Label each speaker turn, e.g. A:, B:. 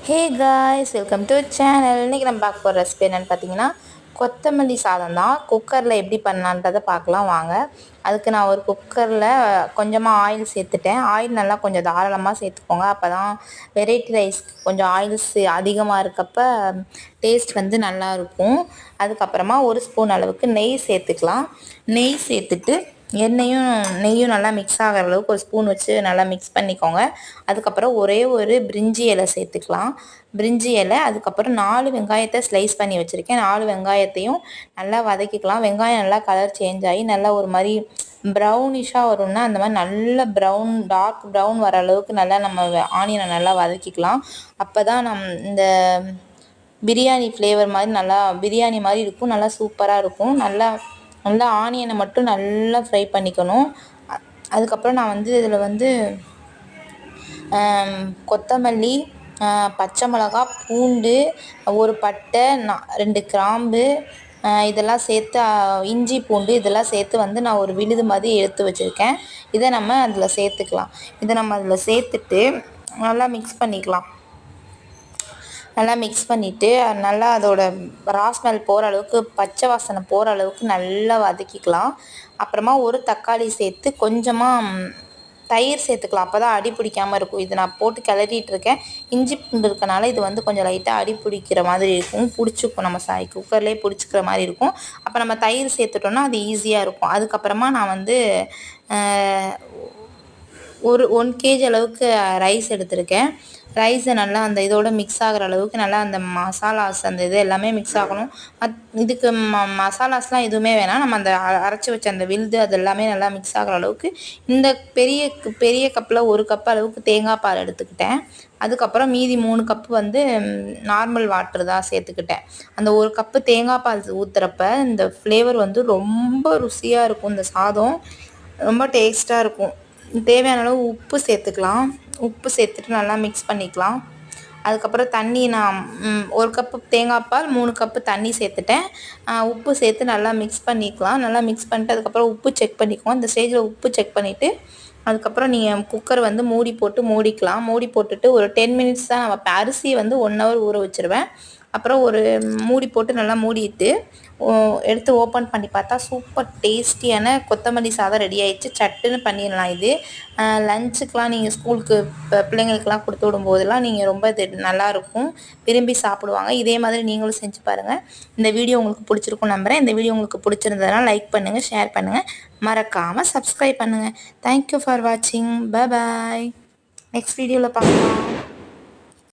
A: Hey guys, welcome to channel. இன்றைக்கி நம்ம பார்க்க போகிற ரெசிபி என்னென்னு பார்த்தீங்கன்னா, கொத்தமல்லி சாதம் தான். குக்கரில் எப்படி பண்ணலான்றதை பார்க்கலாம் வாங்க. அதுக்கு நான் ஒரு குக்கரில் கொஞ்சமாக ஆயில் சேர்த்துட்டேன். ஆயில் நல்லா கொஞ்சம் தாராளமாக சேர்த்துக்கோங்க. அப்போ தான் வெரைட்டி ரைஸ்க்கு கொஞ்சம் ஆயில்ஸ் அதிகமாக இருக்கப்போ டேஸ்ட் வந்து நல்லாயிருக்கும். அதுக்கப்புறமா ஒரு ஸ்பூன் அளவுக்கு நெய் சேர்த்துக்கலாம். நெய் சேர்த்துட்டு நெய்யும் நல்லா மிக்ஸ் ஆகிற அளவுக்கு ஒரு ஸ்பூன் வச்சு நல்லா மிக்ஸ் பண்ணிக்கோங்க. அதுக்கப்புறம் ஒரே ஒரு பிரிஞ்சி இலை சேர்த்துக்கலாம். பிரிஞ்சி இலை, அதுக்கப்புறம் 4 வெங்காயத்தை ஸ்லைஸ் பண்ணி வச்சுருக்கேன். 4 வெங்காயத்தையும் நல்லா வதக்கிக்கலாம். வெங்காயம் நல்லா கலர் சேஞ்ச் ஆகி நல்லா ஒரு மாதிரி ப்ரௌனிஷாக வரும்னா அந்த மாதிரி நல்ல டார்க் ப்ரௌன் வர அளவுக்கு நல்லா நம்ம ஆனியனை நல்லா வதக்கிக்கலாம். அப்போ தான் இந்த பிரியாணி ஃப்ளேவர் மாதிரி நல்லா பிரியாணி மாதிரி இருக்கும். நல்லா சூப்பராக இருக்கும். நல்லா ஆனியனை மட்டும் நல்லா ஃப்ரை பண்ணிக்கணும். அதுக்கப்புறம் நான் இதில் கொத்தமல்லி, பச்சை மிளகா, பூண்டு, ஒரு பட்டை, 2 கிராம்பு இதெல்லாம் சேர்த்து, இஞ்சி பூண்டு இதெல்லாம் சேர்த்து நான் ஒரு விழுது மாதிரி எடுத்து வச்சுருக்கேன். இதை நம்ம அதில் சேர்த்துக்கலாம். இதை நம்ம அதில் சேர்த்துட்டு நல்லா மிக்ஸ் பண்ணிக்கலாம். நல்லா மிக்ஸ் பண்ணிவிட்டு நல்லா அதோட ஸ்மெல் போகிற அளவுக்கு, பச்சை வாசனை போகிற அளவுக்கு நல்லா வதக்கிக்கலாம். அப்புறமா ஒரு தக்காளி சேர்த்து கொஞ்சமாக தயிர் சேர்த்துக்கலாம். அப்போ தான் அடி பிடிக்காமல் இருக்கும். இது நான் போட்டு கிளறிட்டுருக்கேன். இஞ்சி பூண்டு இருக்கனால இது கொஞ்சம் லைட்டாக அடி பிடிக்கிற மாதிரி இருக்கும். பிடிச்சிக்கும், நம்ம குக்கர்லேயே பிடிச்சிக்கிற மாதிரி இருக்கும். அப்போ நம்ம தயிர் சேர்த்துட்டோன்னா அது ஈஸியாக இருக்கும். அதுக்கப்புறமா நான் ஒரு 1 kg அளவுக்கு ரைஸ் எடுத்திருக்கேன். ரைஸை நல்லா அந்த இதோட மிக்ஸ் ஆகிற அளவுக்கு நல்லா அந்த மசாலாஸ் இது எல்லாமே மிக்ஸ் ஆகணும். இதுக்கு மசாலாஸ்லாம் எதுவுமே வேணாம். நம்ம அந்த அரைச்சி வச்ச அந்த விழுது அது எல்லாமே நல்லா மிக்ஸ் ஆகிற அளவுக்கு இந்த பெரிய கப்பில் 1 கப் அளவுக்கு தேங்காய் பால் எடுத்துக்கிட்டேன். அதுக்கப்புறம் மீதி 3 கப்பு நார்மல் வாட்டர் தான் சேர்த்துக்கிட்டேன். அந்த 1 கப்பு தேங்காய் பால் ஊற்றுறப்ப இந்த ஃப்ளேவர் ரொம்ப ருசியாக இருக்கும். இந்த சாதம் ரொம்ப டேஸ்ட்டாக இருக்கும். தேவையான அளவு உப்பு சேர்த்துக்கலாம். உப்பு சேர்த்துட்டு நல்லா மிக்ஸ் பண்ணிக்கலாம். அதுக்கப்புறம் தண்ணி நான் 1 கப்பு தேங்காய் பால், 3 கப்பு தண்ணி சேர்த்துட்டேன். உப்பு சேர்த்து நல்லா மிக்ஸ் பண்ணிக்கலாம். நல்லா மிக்ஸ் பண்ணிட்டு அதுக்கப்புறம் உப்பு செக் பண்ணிக்குவோம். இந்த ஸ்டேஜில் உப்பு செக் பண்ணிவிட்டு அதுக்கப்புறம் நீங்கள் குக்கர் மூடி போட்டு மூடிக்கலாம். மூடி போட்டுட்டு ஒரு 10 மினிட்ஸ் தான் நம்ம அரிசியை 1 hour ஊற வச்சுருவேன். அப்புறம் ஒரு மூடி போட்டு நல்லா மூடிட்டு எடுத்து ஓப்பன் பண்ணி பார்த்தா சூப்பர் டேஸ்டியான கொத்தமல்லி சாதம் ரெடி ஆகிடுச்சு. சட்டுன்னு பண்ணிடலாம். இது லஞ்சுக்கெலாம் நீங்கள் ஸ்கூலுக்கு பிள்ளைங்களுக்கெலாம் கொடுத்து விடும்போதெல்லாம் நீங்கள் ரொம்ப இது நல்லாயிருக்கும், விரும்பி சாப்பிடுவாங்க. இதே மாதிரி நீங்களும் செஞ்சு பாருங்கள். இந்த வீடியோ உங்களுக்கு பிடிச்சிருக்கும் நம்புகிறேன். இந்த வீடியோ உங்களுக்கு பிடிச்சிருந்ததுனா லைக் பண்ணுங்கள், ஷேர் பண்ணுங்கள், மறக்காமல் சப்ஸ்கிரைப் பண்ணுங்கள். தேங்க்யூ ஃபார் வாட்சிங். பாய். நெக்ஸ்ட் வீடியோவில் பார்க்கலாம்.